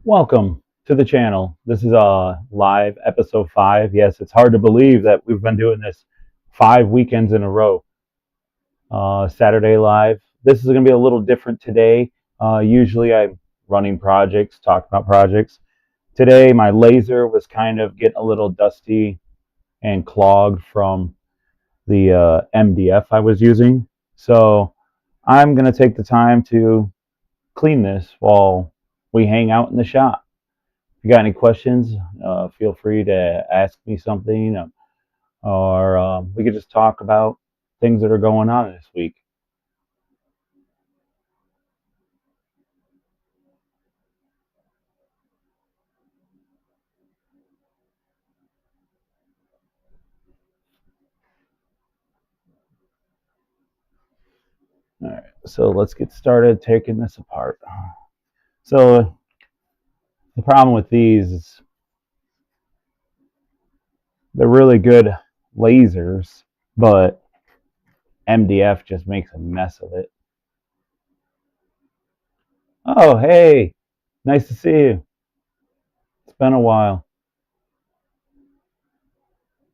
Welcome to the channel. This is live episode 5. Yes, it's hard to believe that we've been doing this 5 weekends in a row. Saturday live. This is going to be a little different today. Usually I'm running projects, talking about projects. Today my laser was kind of getting a little dusty and clogged from the MDF I was using. So I'm going to take the time to clean this while we hang out in the shop. If you got any questions, feel free to ask me something, or we could just talk about things that are going on this week. All right, so let's get started taking this apart. So the problem with these is they're really good lasers, but MDF just makes a mess of it. Oh, hey, nice to see you. It's been a while.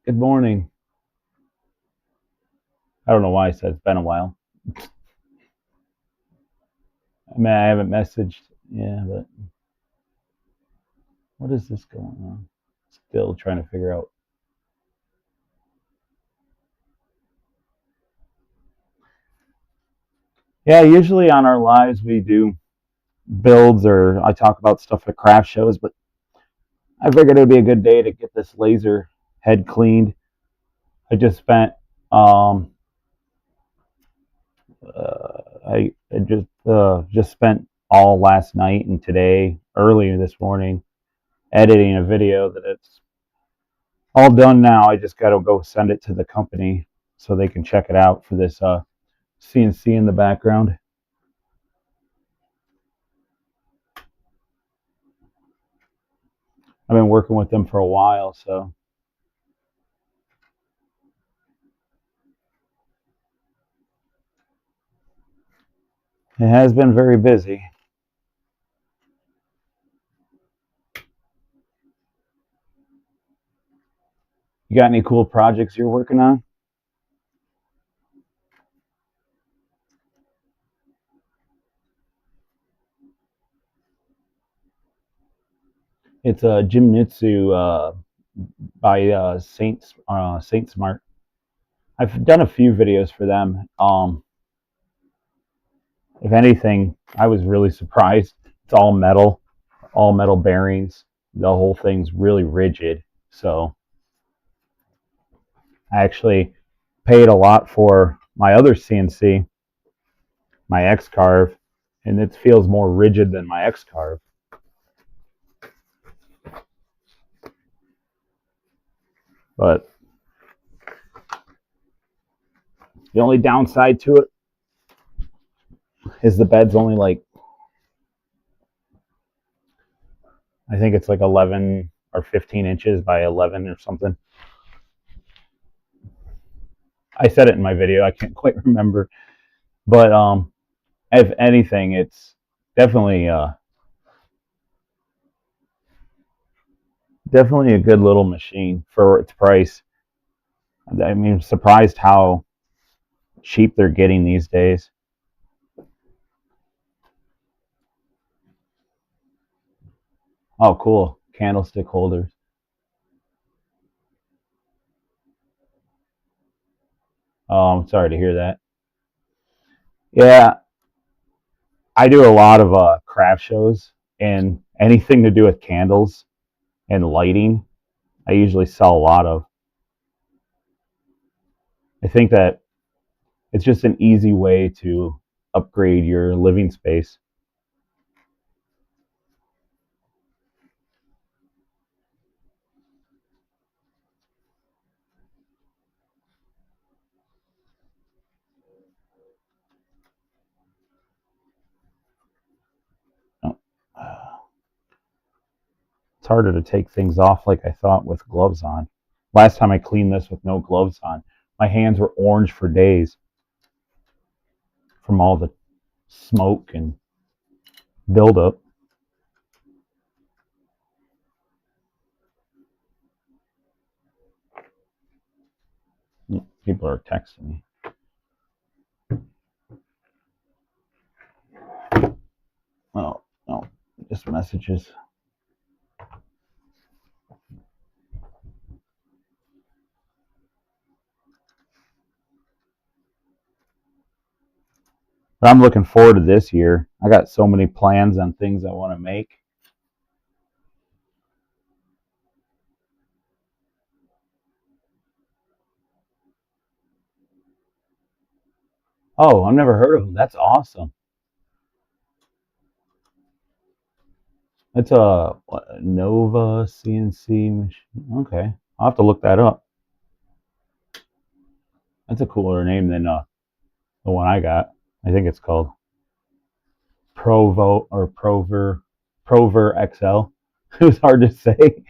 Good morning. I don't know why I said it's been a while. I mean, I haven't messaged, yeah, but what is this going on? Still trying to figure out. Yeah, usually on our lives we do builds or I talk about stuff at craft shows, but I figured it would be a good day to get this laser head cleaned. I just spent I just spent all last night and today, early this morning, editing a video that it's all done now. I just got to go send it to the company so they can check it out for this CNC in the background. I've been working with them for a while, so it has been very busy. You got any cool projects you're working on? It's a Jimitsu by Saint Smart. I've done a few videos for them. If anything, I was really surprised. It's all metal bearings. The whole thing's really rigid. So I actually paid a lot for my other CNC, my X carve, and it feels more rigid than my X carve. But the only downside to it is the bed's only like, I think it's like 11 or 15 inches by 11 or something. I said it in my video. I can't quite remember. But if anything, it's definitely definitely a good little machine for its price. I mean, I'm surprised how cheap they're getting these days. Oh, cool. Candlestick holders. Oh, I'm sorry to hear that. Yeah, I do a lot of craft shows and anything to do with candles and lighting, I usually sell a lot of. I think that it's just an easy way to upgrade your living space. Oh, it's harder to take things off like I thought with gloves on. Last time I cleaned this with no gloves on, my hands were orange for days from all the smoke and buildup. People are texting me. Oh, no, just messages. But I'm looking forward to this year. I got so many plans on things I want to make. Oh, I've never heard of them. That's awesome. It's a Nova CNC machine. Okay, I'll have to look that up. That's a cooler name than the one I got. I think it's called Provo or Prover XL. It was hard to say.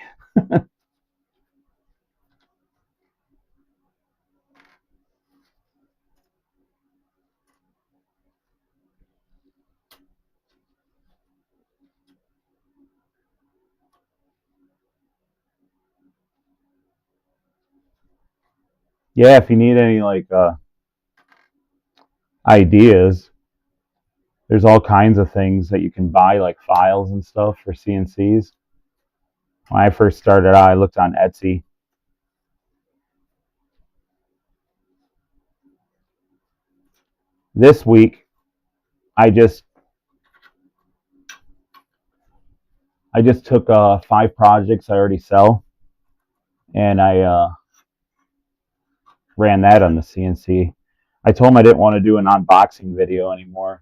Yeah, if you need any like ideas, there's all kinds of things that you can buy, like files and stuff for CNCs. When I first started out, I looked on Etsy. This week, I just I just took 5 projects I already sell, and I ran that on the CNC. I told him I didn't want to do an unboxing video anymore,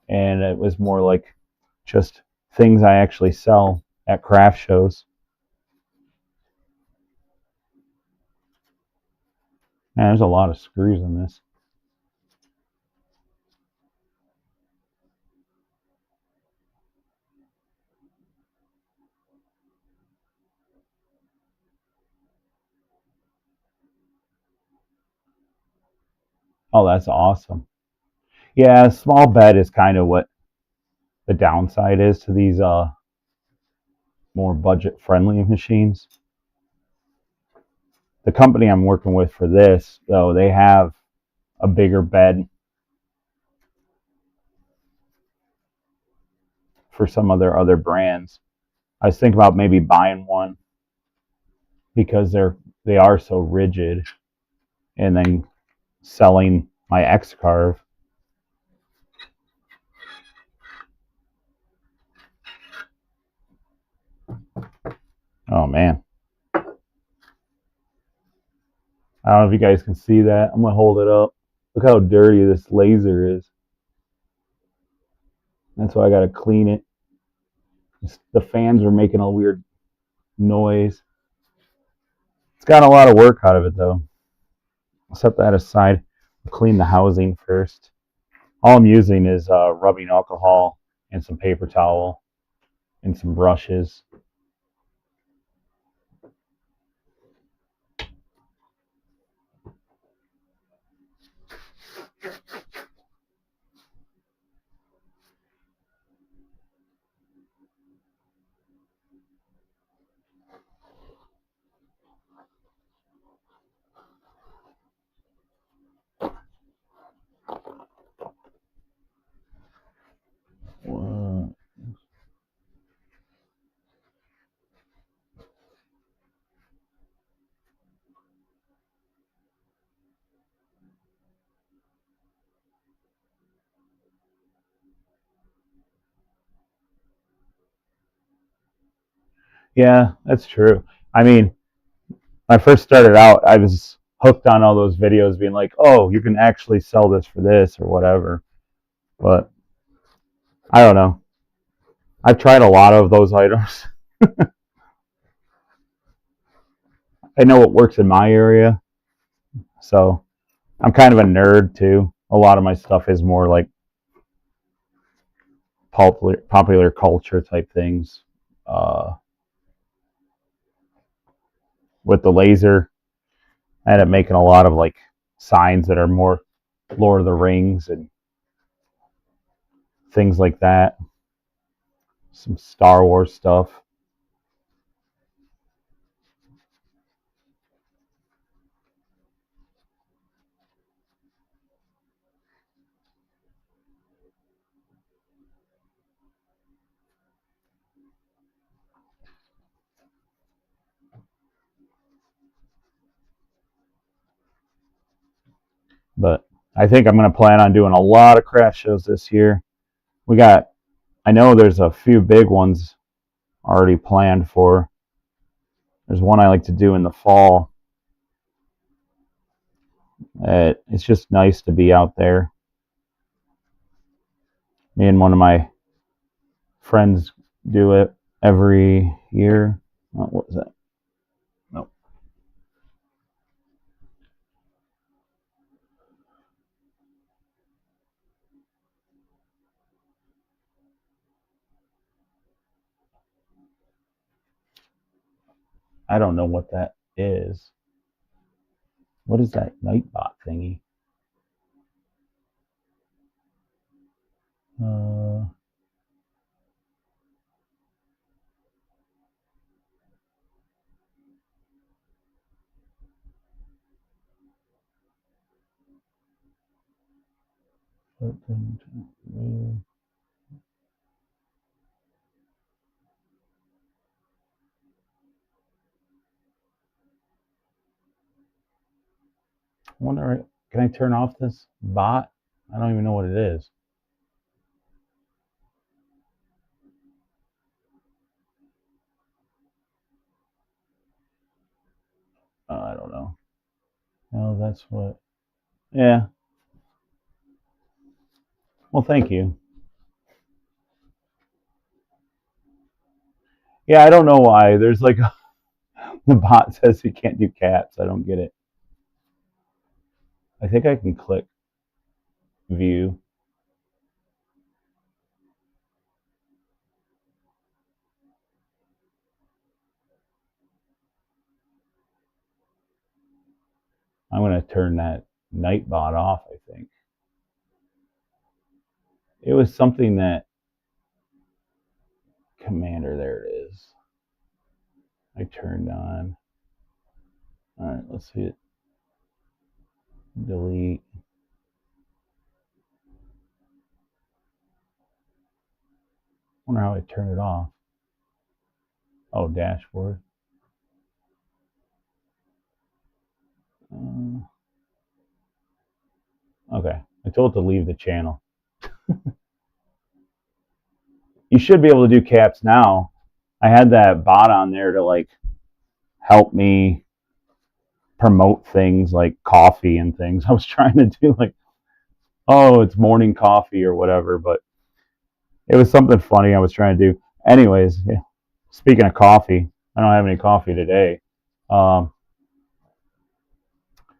and it was more like just things I actually sell at craft shows. Man, there's a lot of screws in this. Oh, that's awesome. Yeah, a small bed is kind of what the downside is to these more budget friendly machines. The company I'm working with for this, though, they have a bigger bed for some of their other brands. I was thinking about maybe buying one because they are so rigid, and then selling my X carve. Oh man, I don't know if you guys can see that. I'm gonna hold it up. Look how dirty this laser is. That's why I gotta clean it. The fans are making a weird noise. It's got a lot of work out of it though. I'll set that aside. I'll clean the housing first. All I'm using is rubbing alcohol and some paper towel and some brushes. Yeah, that's true. I mean, when I first started out, I was hooked on all those videos being like, oh, you can actually sell this for this or whatever. But I don't know. I've tried a lot of those items. I know what works in my area. So I'm kind of a nerd too. A lot of my stuff is more like popular culture type things. Uh, with the laser, I ended up making a lot of like signs that are more Lord of the Rings and things like that. Some Star Wars stuff. But I think I'm going to plan on doing a lot of craft shows this year. I know there's a few big ones already planned for. There's one I like to do in the fall. It's just nice to be out there. Me and one of my friends do it every year. Oh, what was that? No. I don't know what that is. What is that Nightbot thingy? Uh, wonder, can I turn off this bot? I don't even know what it is. I don't know. Oh, that's what. Yeah. Well, thank you. Yeah, I don't know why. There's like the bot says you can't do caps. I don't get it. I think I can click view. I'm going to turn that Nightbot off, I think. It was something that Commander, there it is. I turned on. All right, let's see it. Delete. Wonder how I turn it off. Oh, dashboard. Okay, I told it to leave the channel. You should be able to do caps now. I had that bot on there to like help me promote things like coffee and things. I was trying to do like, oh, it's morning coffee or whatever, but it was something funny I was trying to do. Anyways, yeah. Speaking of coffee, I don't have any coffee today. Um,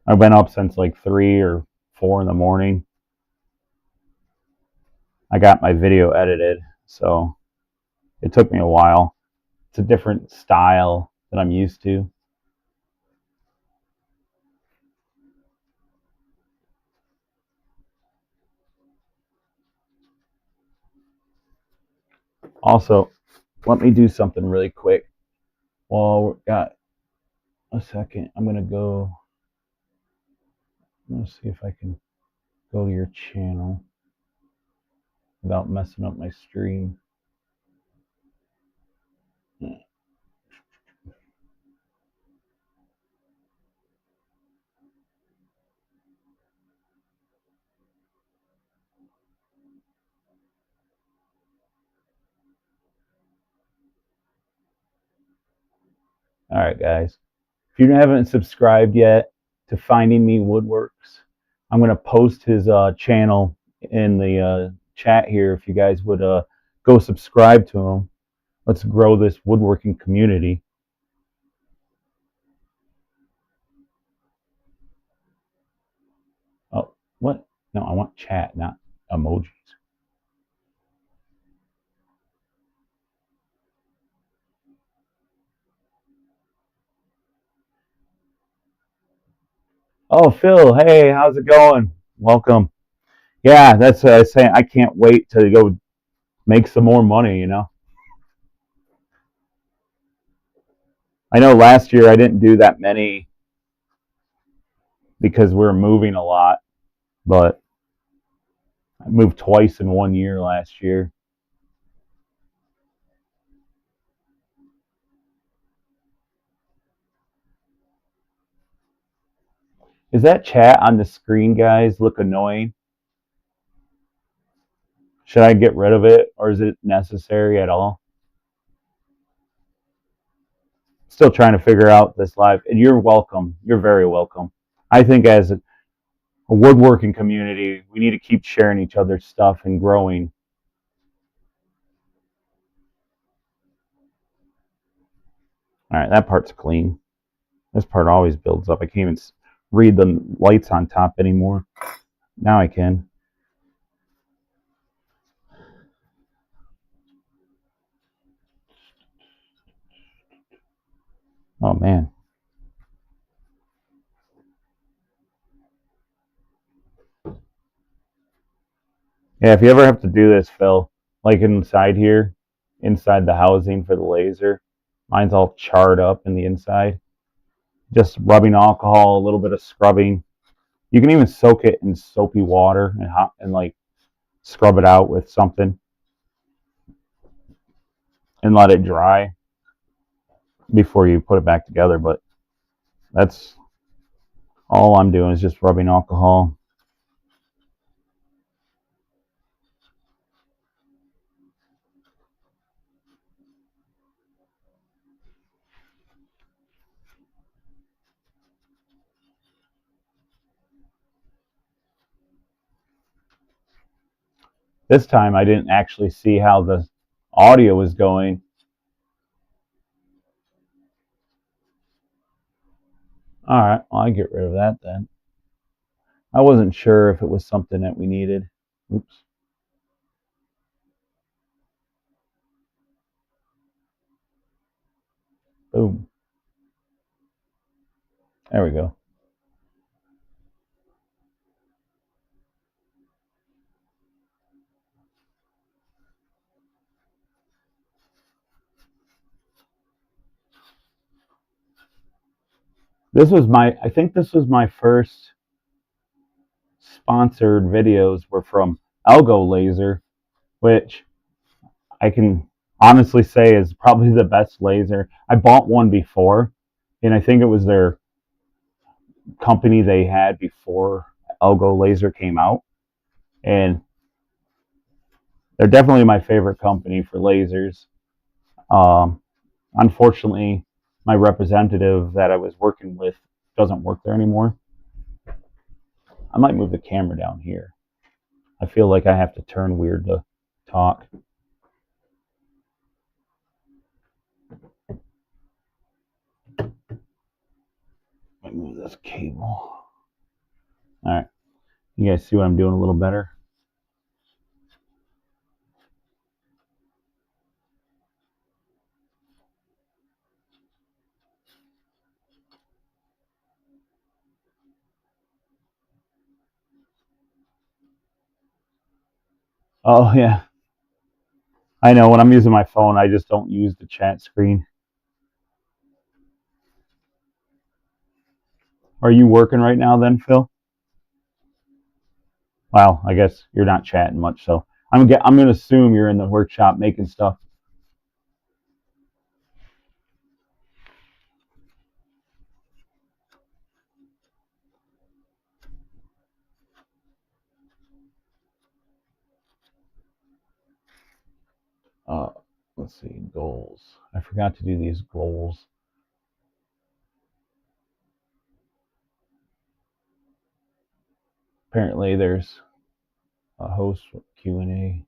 I've been up since like 3 or 4 in the morning. I got my video edited, so it took me a while. It's a different style that I'm used to. Also, let me do something really quick. Well, we got a second. I'm going to see if I can go to your channel without messing up my stream. All right, guys. If you haven't subscribed yet to Finding Me Woodworks, I'm going to post his channel in the chat here. If you guys would go subscribe to him, let's grow this woodworking community. Oh, what? No, I want chat, not emojis. Oh, Phil, hey, how's it going? Welcome. Yeah, that's what I was saying. I can't wait to go make some more money, you know? I know last year I didn't do that many because we were moving a lot, but I moved twice in one year last year. Is that chat on the screen, guys, look annoying? Should I get rid of it, or is it necessary at all? Still trying to figure out this live, and you're welcome. You're very welcome. I think as a woodworking community, we need to keep sharing each other's stuff and growing. All right, that part's clean. This part always builds up. I can't even read the lights on top anymore. Now I can. Oh, man. Yeah, if you ever have to do this, Phil, like inside here, inside the housing for the laser, mine's all charred up in the inside. Just rubbing alcohol, a little bit of scrubbing. You can even soak it in soapy water and hot and like scrub it out with something and let it dry before you put it back together. But that's all I'm doing is just rubbing alcohol. This time I didn't actually see how the audio was going. All right, well, I get rid of that then. I wasn't sure if it was something that we needed. Oops. Boom. There we go. I think this was my first sponsored videos were from Algo Laser, which I can honestly say is probably the best laser. I bought one before, and I think it was their company they had before Algo Laser came out, and they're definitely my favorite company for lasers. Um, Unfortunately, my representative that I was working with doesn't work there anymore. I might move the camera down here. I feel like I have to turn weird to talk. Let me move this cable. All right. You guys see what I'm doing a little better? Oh, yeah. I know when I'm using my phone, I just don't use the chat screen. Are you working right now then, Phil? Well, I guess you're not chatting much, so I'm going to assume you're in the workshop making stuff. Uh, let's see, goals. I forgot to do these goals. Apparently, there's a host Q&A.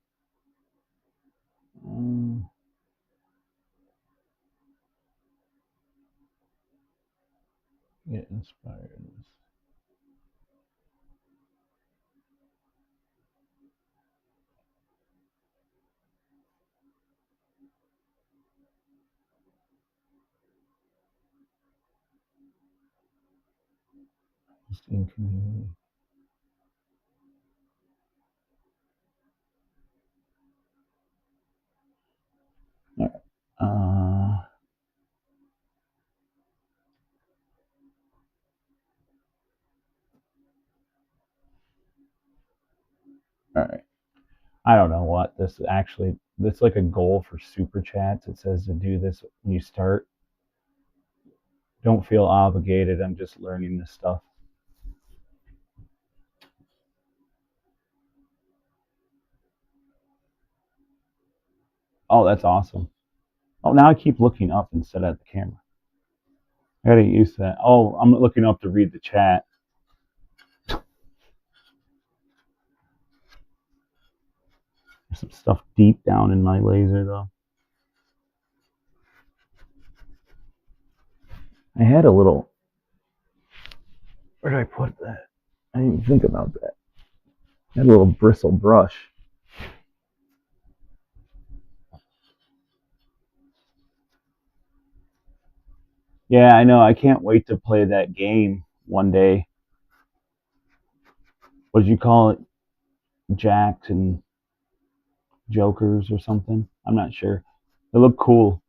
Get inspired. In community. All right. All right. I don't know what this actually. This like a goal for super chats. It says to do this when you start. Don't feel obligated. I'm just learning this stuff. Oh, that's awesome. Oh, now I keep looking up instead of the camera. I gotta get used to that. Oh, I'm looking up to read the chat. There's some stuff deep down in my laser though. I had a little. Where did I put that? I didn't even think about that. I had a little bristle brush. Yeah, I know. I can't wait to play that game one day. What did you call it? Jacks and Jokers or something? I'm not sure. They look cool.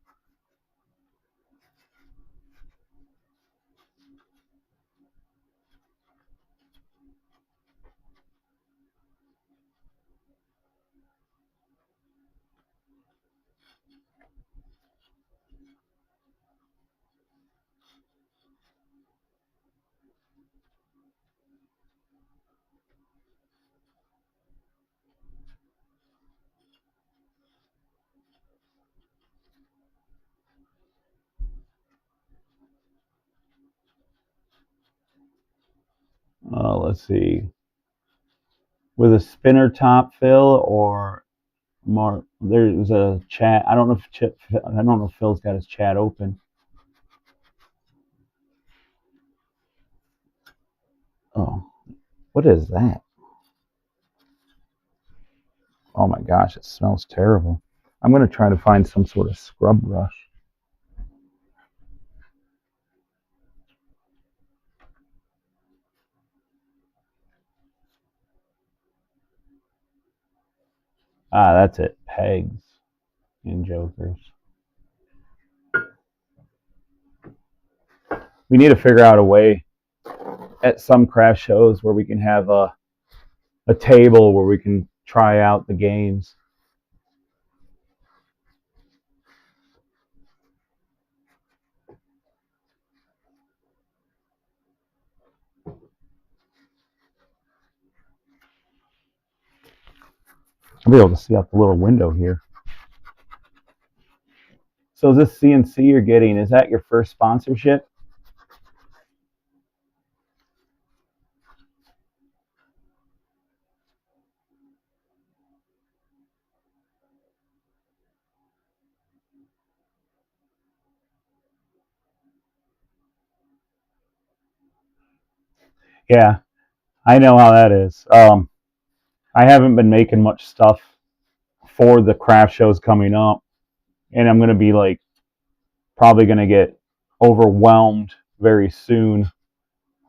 Let's see. With a spinner top fill or more. There's a chat. I don't know if I don't know if Phil's got his chat open. Oh, what is that? Oh my gosh, it smells terrible. I'm gonna try to find some sort of scrub brush. Ah, that's it. Pegs and jokers. We need to figure out a way at some craft shows where we can have a table where we can try out the games. I'll be able to see out the little window here. So is this CNC you're getting, is that your first sponsorship? Yeah, I know how that is. I haven't been making much stuff for the craft shows coming up, and I'm going to be like probably going to get overwhelmed very soon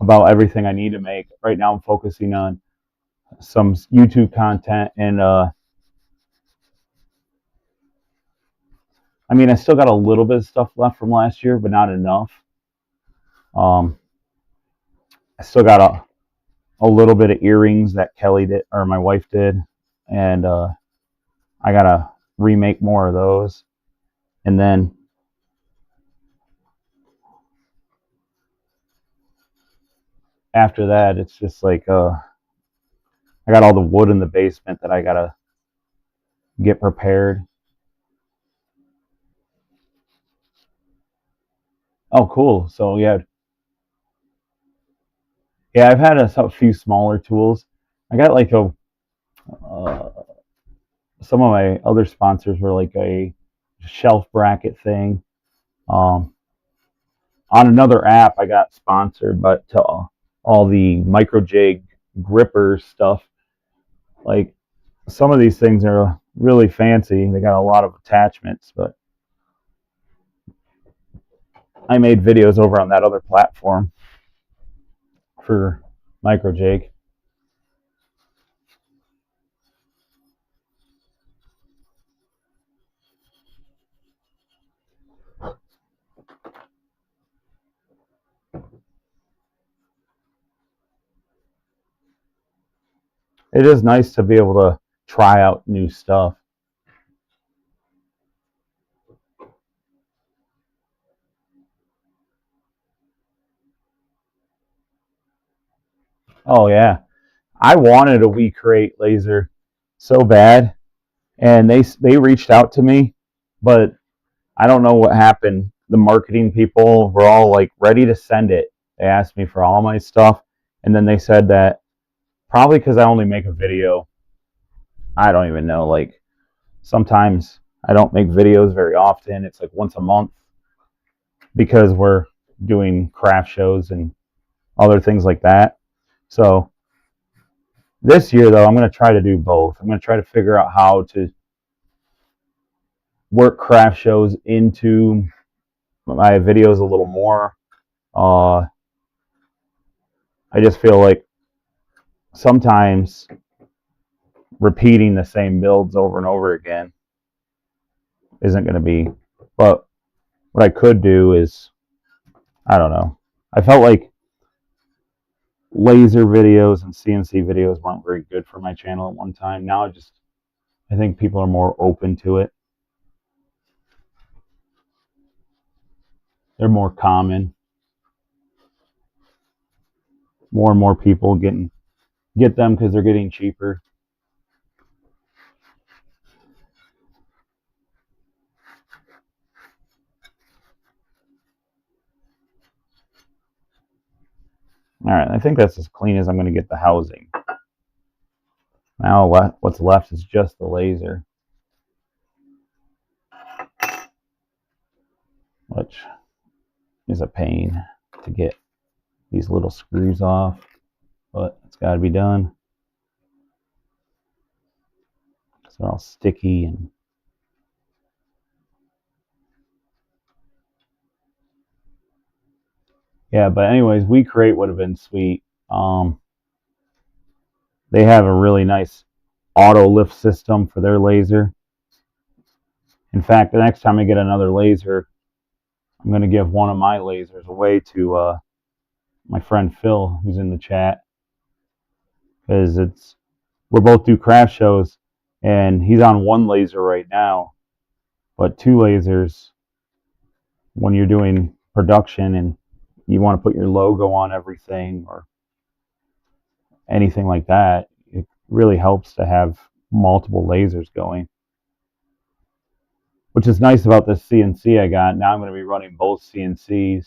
about everything I need to make. Right now, I'm focusing on some YouTube content, and I mean, I still got a little bit of stuff left from last year, but not enough. Um, I still got a little bit of earrings that Kelly did, or my wife did, and I gotta remake more of those. And then after that, it's just like I got all the wood in the basement that I gotta get prepared. Oh, cool. So yeah, I've had a few smaller tools. I got like a uh, some of my other sponsors were like a shelf bracket thing. Um, on another app, I got sponsored, but all the micro jig gripper stuff. Like some of these things are really fancy. They got a lot of attachments, but I made videos over on that other platform for micro jig. It is nice to be able to try out new stuff. Oh yeah, I wanted a We Create laser so bad, and they reached out to me, But I don't know what happened. The marketing people were all like ready to send it. They asked me for all my stuff, and then they said that probably because I only make a video, I don't even know. Like sometimes I don't make videos very often. It's like once a month because we're doing craft shows and other things like that. So this year, though, I'm going to try to do both. I'm going to try to figure out how to work craft shows into my videos a little more. Uh, I just feel like sometimes repeating the same builds over and over again isn't going to be. But what I could do is, I don't know. I felt like laser videos and CNC videos weren't very good for my channel at one time. Now I think people are more open to it. They're more common. More and more people get them because they're getting cheaper. All right, I think that's as clean as I'm going to get the housing. Now what's left is just the laser, which is a pain to get these little screws off, but it's got to be done. They're all sticky and yeah. But anyways, We Create would have been sweet. They have a really nice auto lift system for their laser. In fact, the next time I get another laser, I'm going to give one of my lasers away to my friend Phil, who's in the chat, because we're both do craft shows, and he's on one laser right now, but two lasers when you're doing production and you want to put your logo on everything or anything like that, it really helps to have multiple lasers going. Which is nice about this CNC I got. Now I'm going to be running both CNCs.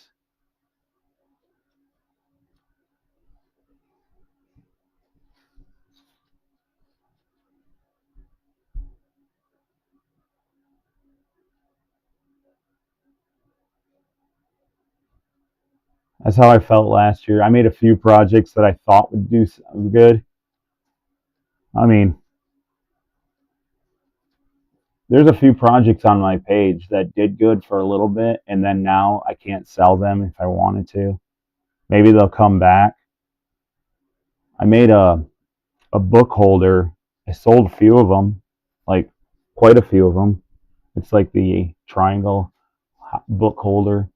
That's how I felt last year. I made a few projects that I thought would do good. I mean, there's a few projects on my page that did good for a little bit, and then now I can't sell them if I wanted to. Maybe they'll come back. I made a book holder. I sold a few of them, like quite a few of them. It's like the triangle book holder.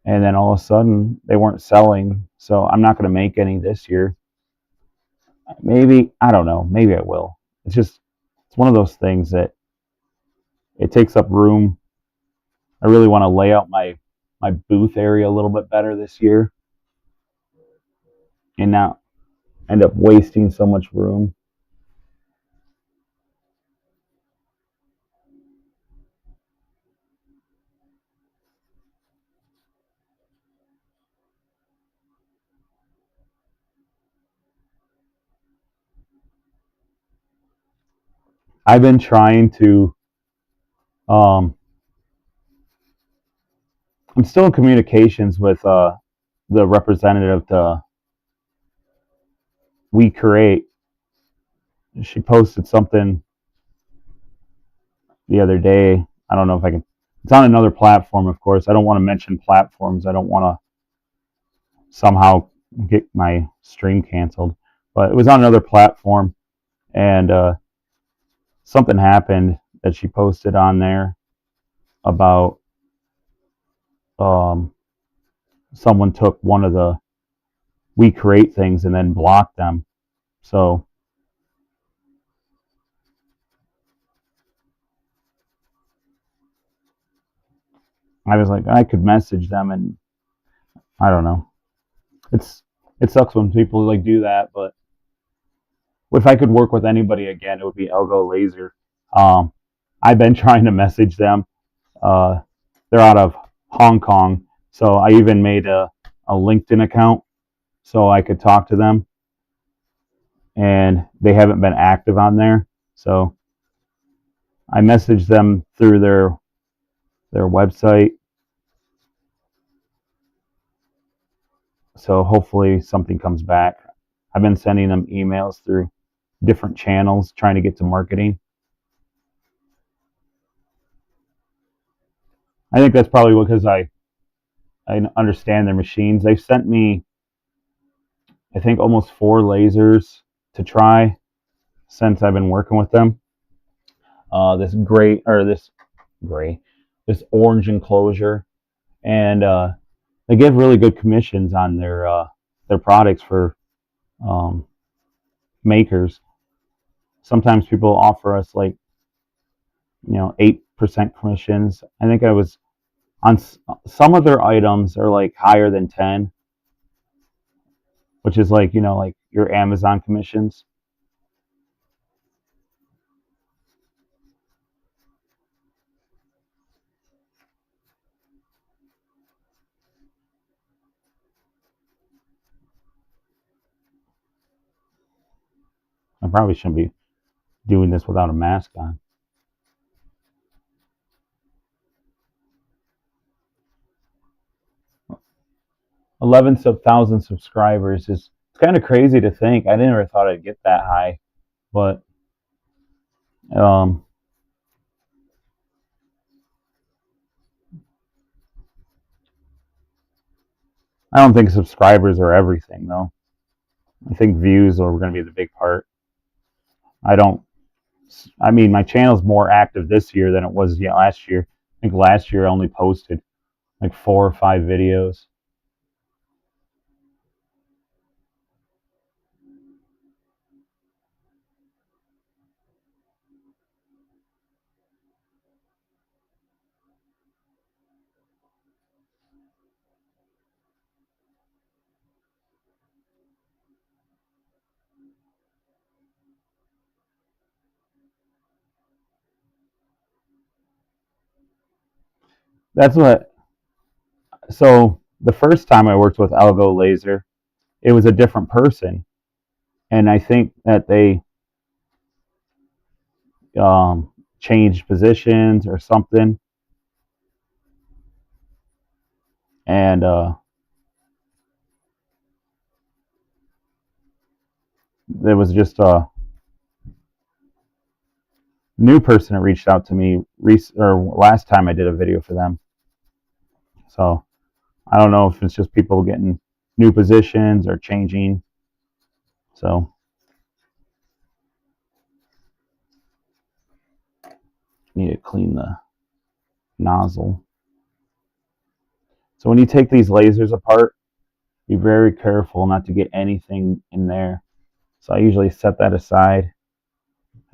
And then all of a sudden they weren't selling. So I'm not going to make any this year. Maybe, I don't know. Maybe I will. It's one of those things that it takes up room. I really want to lay out my booth area a little bit better this year and not end up wasting so much room. I've been trying to um, I'm still in communications with the representative to We Create. She posted something the other day. I don't know if I can. It's on another platform, of course. I don't want to mention platforms. I don't want to somehow get my stream canceled. But it was on another platform, and something happened that she posted on there about someone took one of the We Create things and then blocked them. So I was like, I could message them, and I don't know. It sucks when people like do that, but if I could work with anybody again, it would be Elgo Laser. Um, I've been trying to message them. Uh, they're out of Hong Kong, so I even made a LinkedIn account so I could talk to them, and they haven't been active on there. So I messaged them through their website. So hopefully something comes back. I've been sending them emails through different channels trying to get to marketing. I think that's probably because I understand their machines. They've sent me, I think, almost 4 lasers to try since I've been working with them. This gray or gray, this orange enclosure, and they give really good commissions on their products for um, makers. Sometimes people offer us like 8% commissions. I think I was on some of their items are like higher than 10, which is like like your Amazon commissions. I probably shouldn't be doing this without a mask on. 11,000 subscribers is it's kind of crazy to think. I never thought I'd get that high, but um, I don't think subscribers are everything though. I think views are going to be the big part. I don't. I mean, my channel's more active this year than it was last year. I think last year I only posted like 4 or 5 videos. That's what. So the first time I worked with Algo Laser, it was a different person, and I think that they um, changed positions or something, and there was just a new person that reached out to me or last time I did a video for them. So I don't know if it's just people getting new positions or changing. So I need to clean the nozzle. So when you take these lasers apart, be very careful not to get anything in there. So I usually set that aside.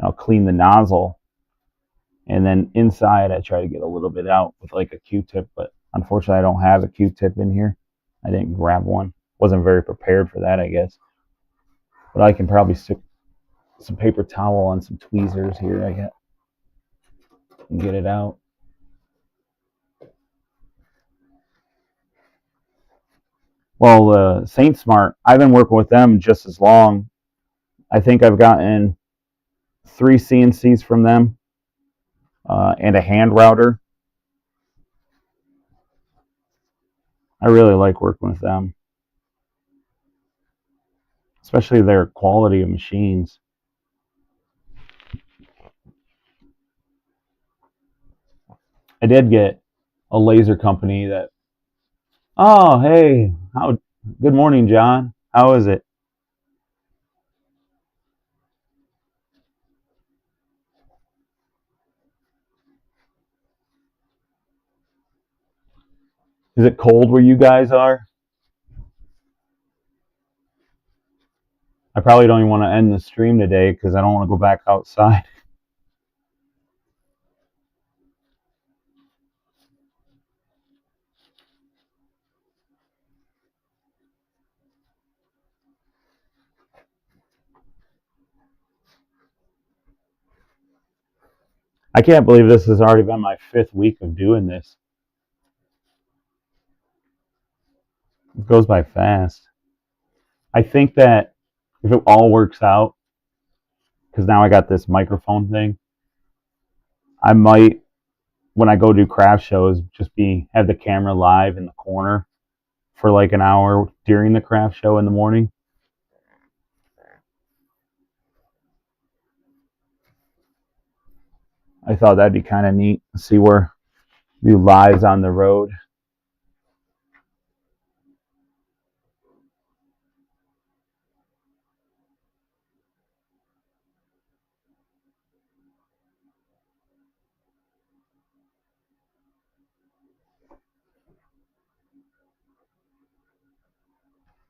I'll clean the nozzle, and then inside I try to get a little bit out with like a Q-tip, but unfortunately I don't have a Q-tip in here. I didn't grab one. Wasn't very prepared for that, I guess. But I can probably stick some paper towel on some tweezers here. I get and get it out. Well, Saint Smart, I've been working with them just as long. I think I've gotten 3 CNCs from them and a hand router. I really like working with them, especially their quality of machines. I did get a laser company that. Oh, hey, how? Good morning, John. How is it? Is it cold where you guys are? I probably don't even want to end the stream today because I don't want to go back outside. I can't believe this has already been my 5th week of doing this. It goes by fast. I think that if it all works out, because now I got this microphone thing, I might, when I go do craft shows, just have the camera live in the corner for like an hour during the craft show in the morning. I thought that'd be kind of neat to see where do lives on the road.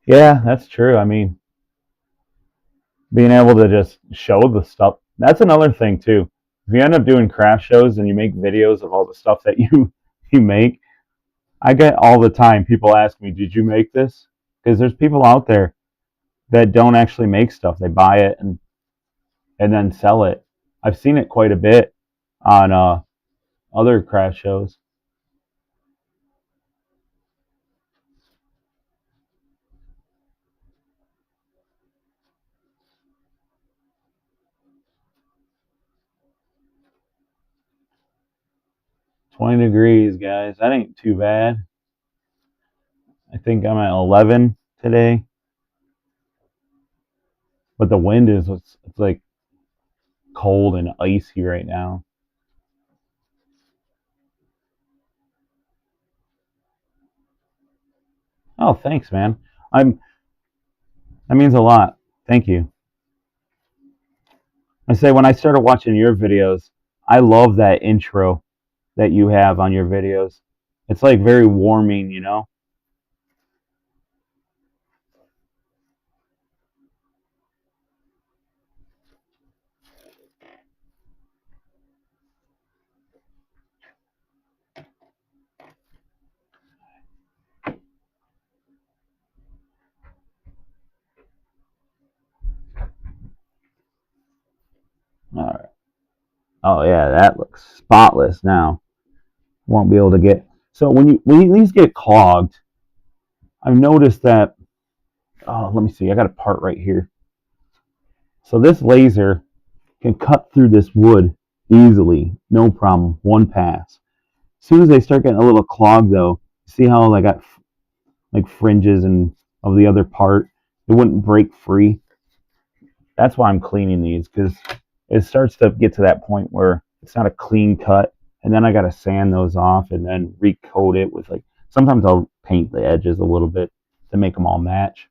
Yeah, that's true. I mean, being able to just show the stuff, that's another thing too. If you end up doing craft shows and you make videos of all the stuff that you make, I get all the time people ask me, "Did you make this?" Because there's people out there that don't actually make stuff. They buy it and then sell it. I've seen it quite a bit on other craft shows. 20 degrees, guys. That ain't too bad. I think I'm at 11 today, but the wind is it's like cold and icy right now. Oh, thanks, man. I'm That means a lot. Thank you. I say when I started watching your videos, I love that intro that you have on your videos. It's like very warming, you know? All right. Oh yeah, that looks spotless now. Won't be able to get. So when these get clogged, I've noticed that. Oh, let me see. I got a part right here. So this laser can cut through this wood easily, no problem, one pass. As soon as they start getting a little clogged, though, see how I got like fringes and of the other part, it wouldn't break free. That's why I'm cleaning these because it starts to get to that point where it's not a clean cut, and then I got to sand those off and then recoat it with like sometimes I'll paint the edges a little bit to make them all match.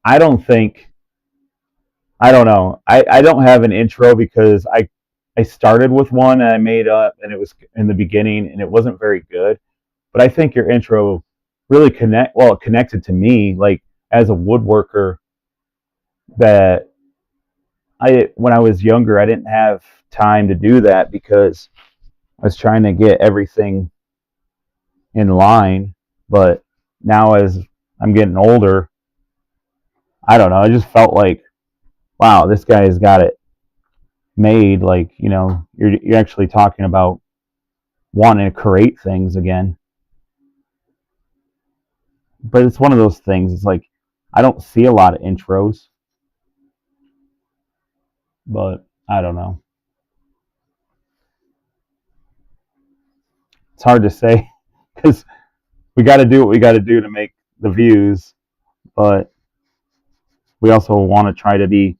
I don't think I don't know. I don't have an intro because I started with one and I made up and it was in the beginning and it wasn't very good. But I think your intro really it connected to me like as a woodworker that I when I was younger I didn't have time to do that because I was trying to get everything in line. But now as I'm getting older, I don't know, I just felt like wow, this guy's got it made. Like, you're actually talking about wanting to create things again. But it's one of those things. It's like I don't see a lot of intros, but I don't know. It's hard to say because we got to do what we got to do to make the views, but we also want to try to be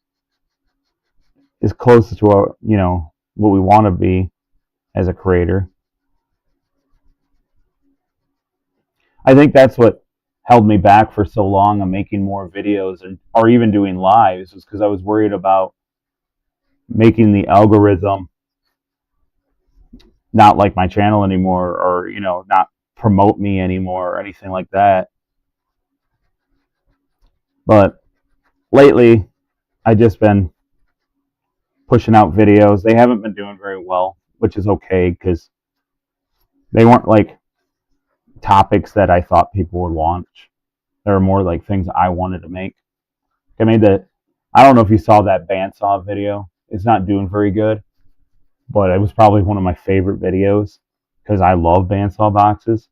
as close to what we want to be as a creator. I think that's what held me back for so long on making more videos or even doing lives was because I was worried about making the algorithm not like my channel anymore or not promote me anymore or anything like that. But lately I just been pushing out videos. They haven't been doing very well, which is okay because they weren't like topics that I thought people would watch. They were more like things I wanted to make. I made the. I don't know if you saw that bandsaw video. It's not doing very good, but it was probably one of my favorite videos because I love bandsaw boxes.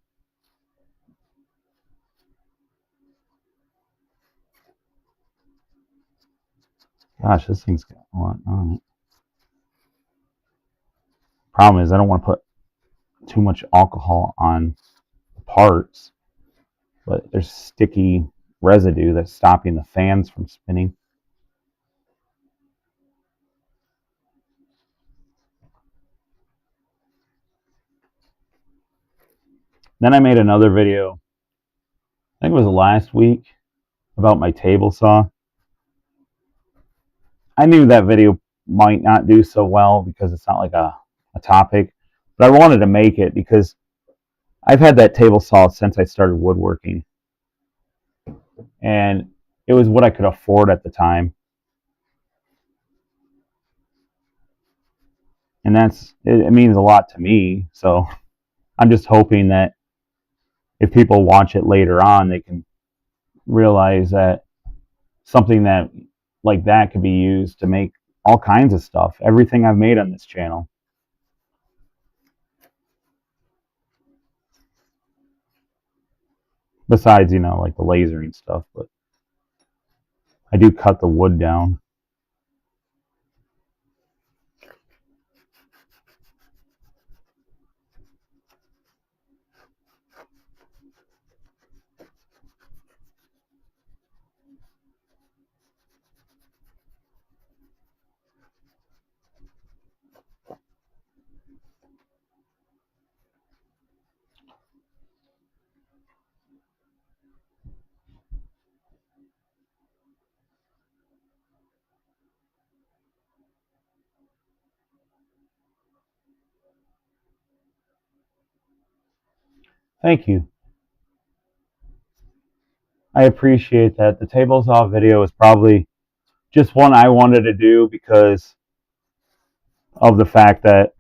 Gosh, this thing's got a lot on it. Problem is, I don't want to put too much alcohol on the parts, but there's sticky residue that's stopping the fans from spinning. Then I made another video, I think it was last week, about my table saw. I knew that video might not do so well because it's not like a topic, but I wanted to make it because I've had that table saw since I started woodworking, and it was what I could afford at the time. And it means a lot to me. So I'm just hoping that if people watch it later on, they can realize that something that like that could be used to make all kinds of stuff. Everything I've made on this channel. Besides, like the lasering stuff, but I do cut the wood down. Thank you. I appreciate that. The table saw video is probably just one I wanted to do because of the fact that,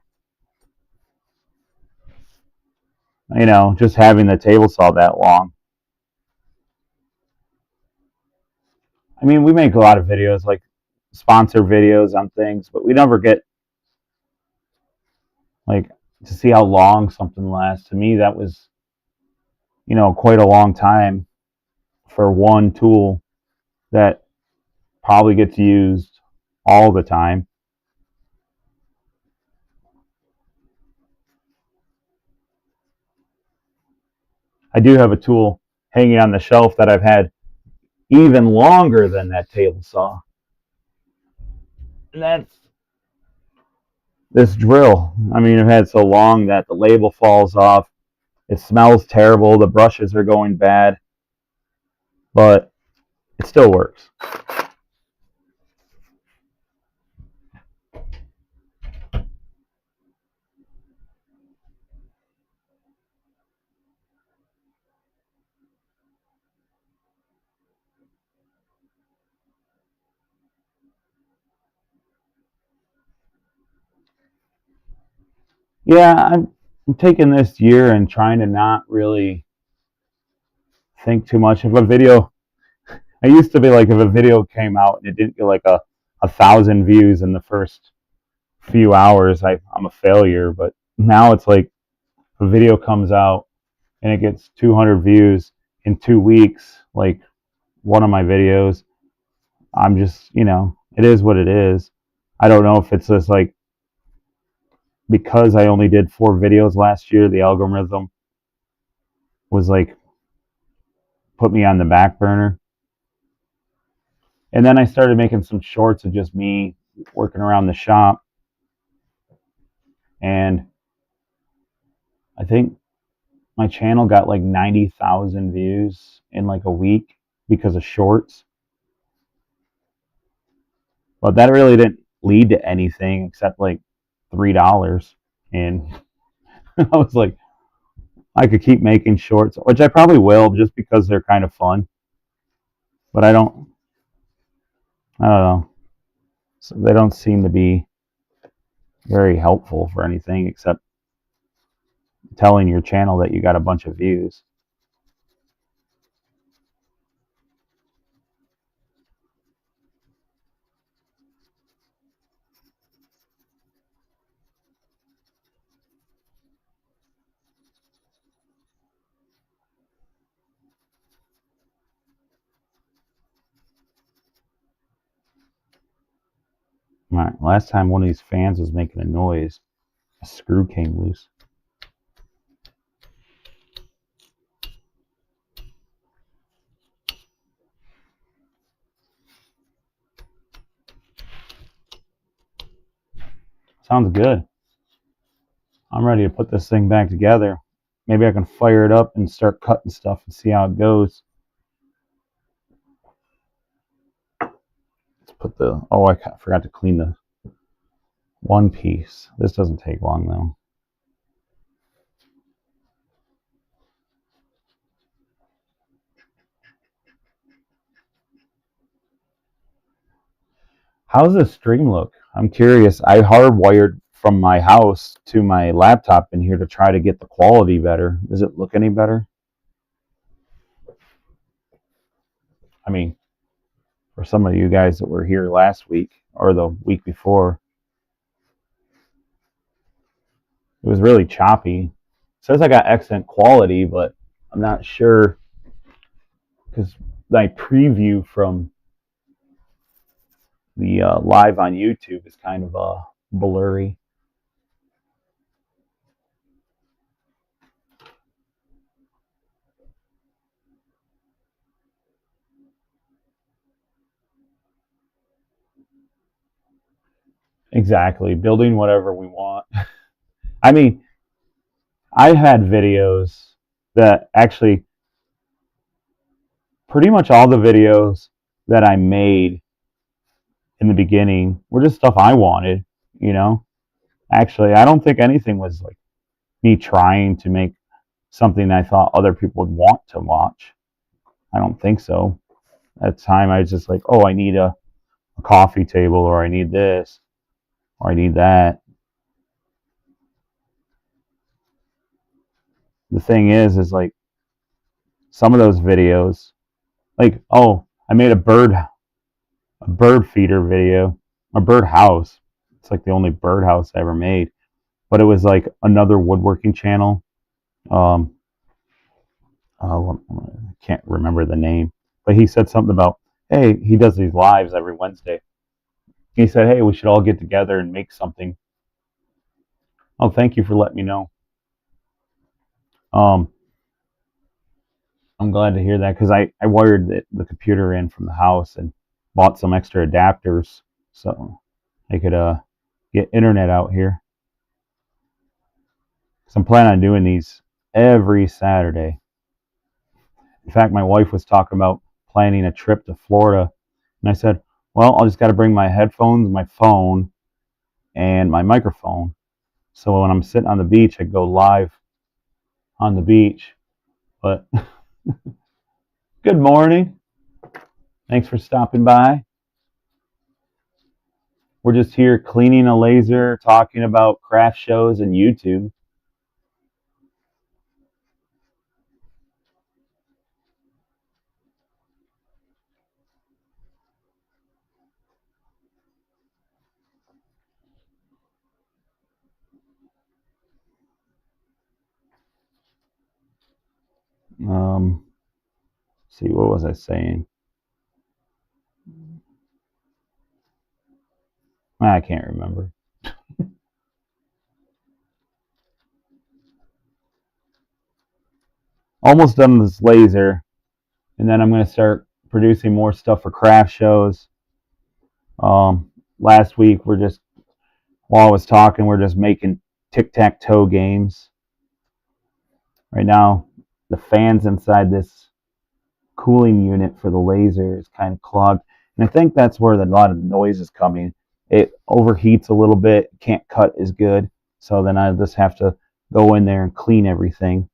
just having the table saw that long. I mean, we make a lot of videos, like sponsor videos on things, but we never get like to see how long something lasts. To me, that was, quite a long time for one tool that probably gets used all the time. I do have a tool hanging on the shelf that I've had even longer than that table saw. And that's this drill. I mean, I've had so long that the label falls off. It smells terrible. The brushes are going bad, but it still works. Yeah, I'm taking this year and trying to not really think too much. If a video, I used to be like, if a video came out and it didn't get like a thousand views in the first few hours, I'm a failure. But now it's like, if a video comes out and it gets 200 views in 2 weeks, like one of my videos, I'm just, it is what it is. I don't know if it's just like, because I only did 4 videos last year, the algorithm was like, put me on the back burner. And then I started making some shorts of just me working around the shop. And I think my channel got like 90,000 views in like a week because of shorts. But that really didn't lead to anything except like $3. And I was like, I could keep making shorts, which I probably will just because they're kind of fun. But I don't know. So they don't seem to be very helpful for anything except telling your channel that you got a bunch of views. All right, last time one of these fans was making a noise, a screw came loose. Sounds good. I'm ready to put this thing back together. Maybe I can fire it up and start cutting stuff and see how it goes. Let's put the, oh, I forgot to clean the one piece. This doesn't take long though. How's the stream look? I'm curious. I hardwired from my house to my laptop in here to try to get the quality better. Does it look any better? I mean, for some of you guys that were here last week or the week before, it was really choppy. It says I got excellent quality, but I'm not sure because my preview from the live on YouTube is kind of blurry. Exactly, building whatever we want. I mean, I had videos that actually, pretty much all the videos that I made in the beginning were just stuff I wanted, you know? Actually, I don't think anything was like me trying to make something I thought other people would want to watch. I don't think so. At the time, I was just like, oh, I need a coffee table, or I need this, or I need that. The thing is like some of those videos, like, oh, I made a bird feeder video, a bird house. It's like the only bird house I ever made, but it was like another woodworking channel. Um, I can't remember the name, but he said something about, hey, he does these lives every Wednesday. He said, hey, we should all get together and make something. Oh, thank you for letting me know. Um, I'm glad to hear that because I wired the computer in from the house and bought some extra adapters so I could get internet out here. So I'm planning on doing these every Saturday. In fact, my wife was talking about planning a trip to Florida, and I said, well, I'll just got to bring my headphones, my phone, and my microphone. So when I'm sitting on the beach, I go live on the beach. But good morning. Thanks for stopping by. We're just here cleaning a laser, talking about craft shows and YouTube. See, what was I saying? I can't remember. Almost done with this laser, and then I'm going to start producing more stuff for craft shows. Last week, while I was talking, we're just making tic-tac-toe games. Right now, the fans inside this cooling unit for the laser is kind of clogged. And I think that's where a lot of noise is coming. It overheats a little bit, can't cut as good. So then I just have to go in there and clean everything.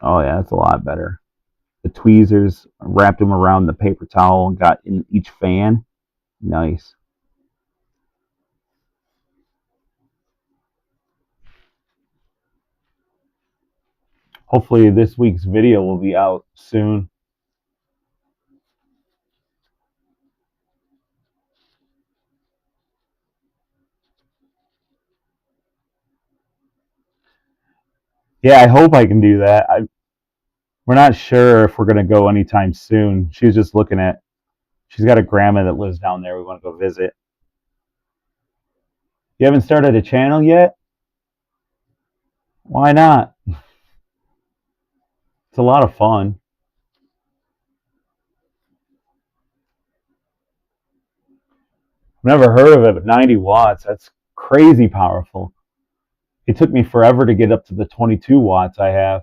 Oh yeah, that's a lot better. The tweezers, wrapped them around the paper towel and got in each fan. Nice. Hopefully this week's video will be out soon. Yeah, I hope I can do that. We're not sure if we're going to go anytime soon. She was just looking at, she's got a grandma that lives down there. We want to go visit. You haven't started a channel yet? Why not? It's a lot of fun. I've never heard of it, but 90 watts, that's crazy powerful. It took me forever to get up to the 22 watts I have.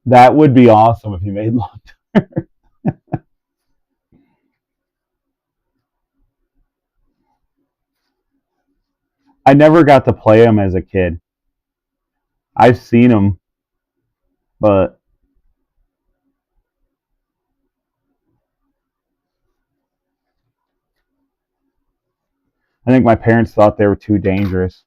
That would be awesome if you made long. I never got to play them as a kid. I've seen them, but I think my parents thought they were too dangerous.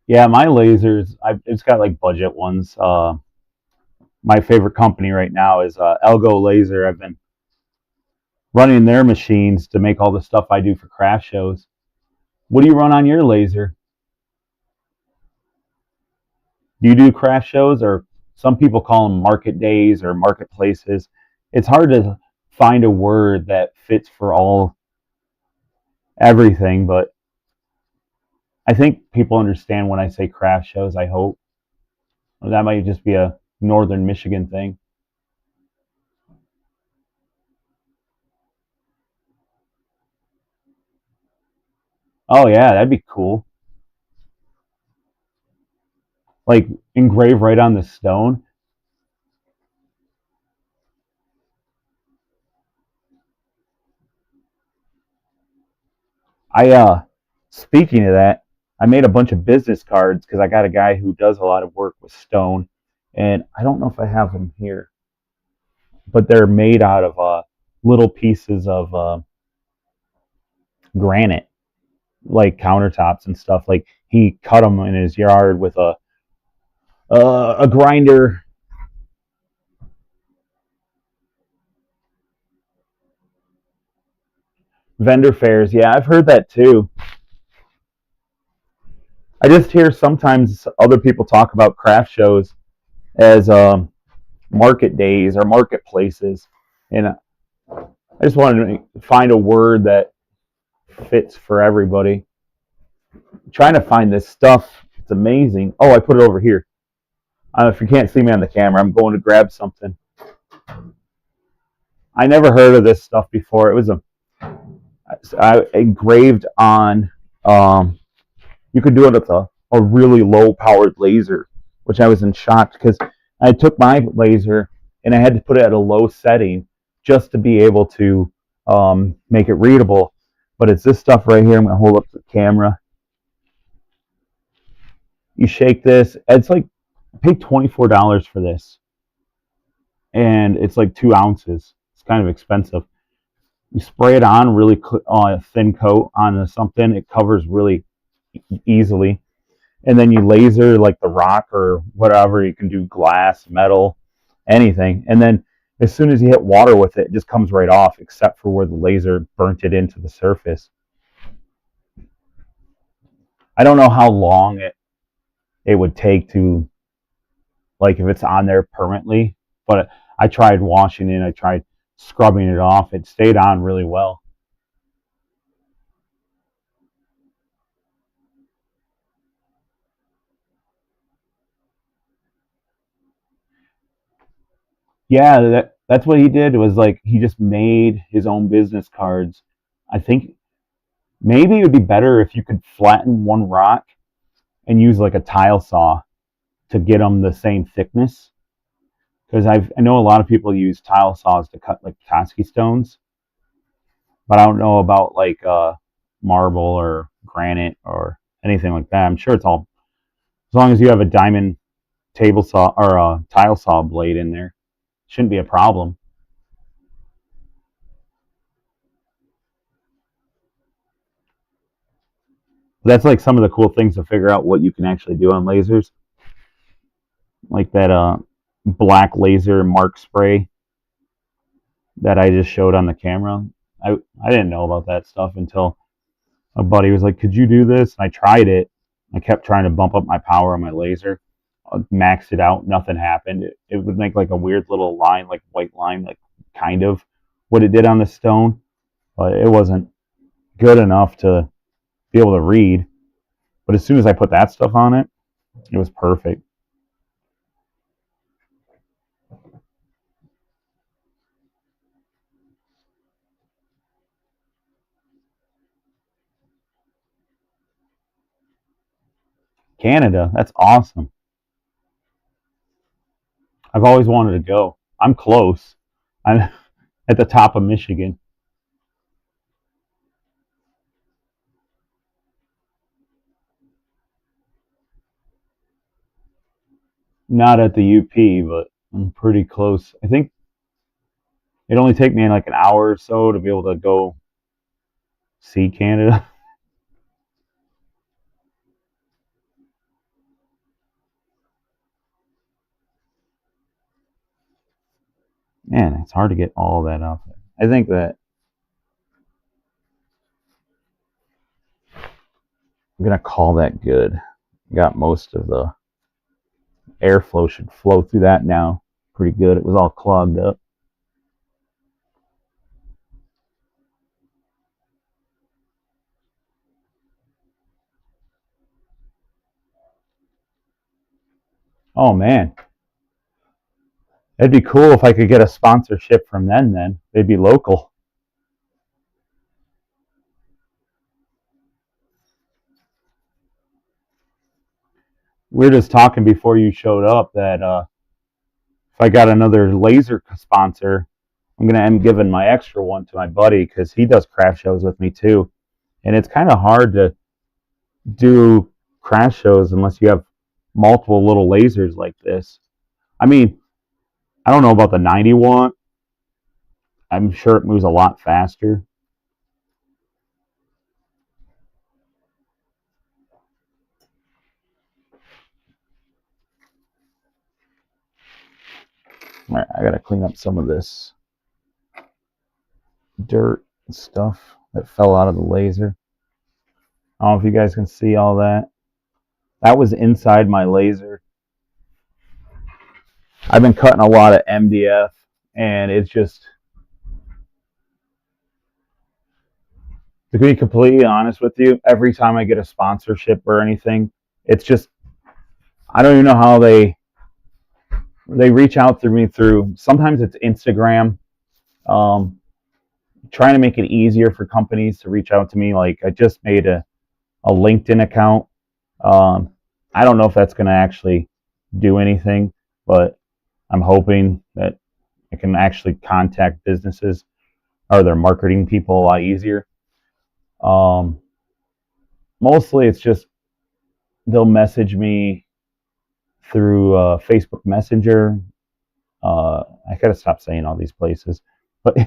Yeah, my lasers, it's got like budget ones. My favorite company right now is Elgo Laser. I've been running their machines to make all the stuff I do for craft shows. What do you run on your laser? Do you do craft shows, or some people call them market days or marketplaces? It's hard to find a word that fits for all everything, but I think people understand when I say craft shows. I hope that might just be a northern Michigan thing. Oh yeah, that'd be cool. Like engrave right on the stone. I Speaking of that, I made a bunch of business cards because I got a guy who does a lot of work with stone, and I don't know if I have them here, but they're made out of little pieces of granite, like countertops and stuff. Like he cut them in his yard with a grinder. Vendor fairs. Yeah, I've heard that too. I just hear sometimes other people talk about craft shows as market days or marketplaces, and I just wanted to find a word that fits for everybody. I'm trying to find this stuff. It's amazing. Oh, I put it over here. If you can't see me on the camera, I'm going to grab something. I never heard of this stuff before. It was engraved on. You could do it with a really low powered laser, which I was in shock because I took my laser and I had to put it at a low setting just to be able to make it readable. But it's this stuff right here. I'm gonna hold up the camera. You shake this. It's like I paid $24 for this, and it's like 2 ounces. It's kind of expensive. You spray it on really a thin coat on something. It covers really easily, and then you laser like the rock or whatever. You can do glass, metal, anything, and then as soon as you hit water with it, it just comes right off, except for where the laser burnt it into the surface. I don't know how long it would take to, like, if it's on there permanently, but I tried washing it. I tried scrubbing it off. It stayed on really well. Yeah, that's what he did. Was like he just made his own business cards. I think maybe it would be better if you could flatten one rock and use like a tile saw to get them the same thickness. Because I know a lot of people use tile saws to cut like Toski stones, but I don't know about like marble or granite or anything like that. I'm sure it's all, as long as you have a diamond table saw or a tile saw blade in there, shouldn't be a problem. That's like some of the cool things to figure out what you can actually do on lasers. like that black laser mark spray that I just showed on the camera. I didn't know about that stuff until a buddy was like, "Could you do this?" And I tried it. I kept trying to bump up my power on my laser, maxed it out. Nothing happened. It would make like a weird little line, like white line, like kind of what it did on the stone, but it wasn't good enough to be able to read. But as soon as I put that stuff on it, it was perfect. Canada, that's awesome. I've always wanted to go. I'm close. I'm at the top of Michigan, not at the UP, but I'm pretty close. I think it only take me like an hour or so to be able to go see Canada. Man, it's hard to get all that out there. I think that I'm gonna call that good. Got most of the airflow should flow through that now. Pretty good. It was all clogged up. Oh man, it'd be cool if I could get a sponsorship from them. Then they'd be local. We were just talking before you showed up that if I got another laser sponsor, I'm gonna end giving my extra one to my buddy because he does craft shows with me too, and it's kind of hard to do craft shows unless you have multiple little lasers like this. I mean, I don't know about the 90 watt. I'm sure it moves a lot faster. All right, I gotta clean up some of this dirt and stuff that fell out of the laser. I don't know if you guys can see all that. That was inside my laser. I've been cutting a lot of MDF, and it's just, to be completely honest with you, every time I get a sponsorship or anything, it's just, I don't even know how they reach out to me through, sometimes it's Instagram, um, trying to make it easier for companies to reach out to me. Like I just made a LinkedIn account. Um, I don't know if that's going to actually do anything, but I'm hoping that I can actually contact businesses or their marketing people a lot easier. Um, Mostly it's just they'll message me through Facebook Messenger. I gotta stop saying all these places, but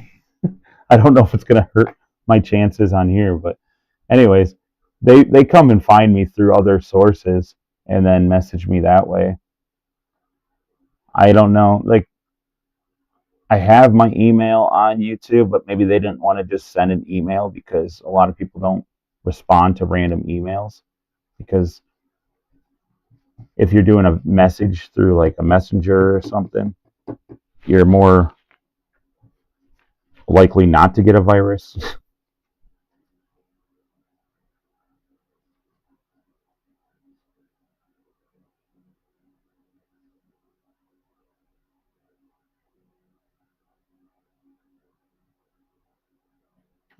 I don't know if it's gonna hurt my chances on here. But anyways, they come and find me through other sources and then message me that way. I don't know. Like I have my email on YouTube, but maybe they didn't want to just send an email because a lot of people don't respond to random emails. Because if you're doing a message through like a messenger or something, you're more likely not to get a virus.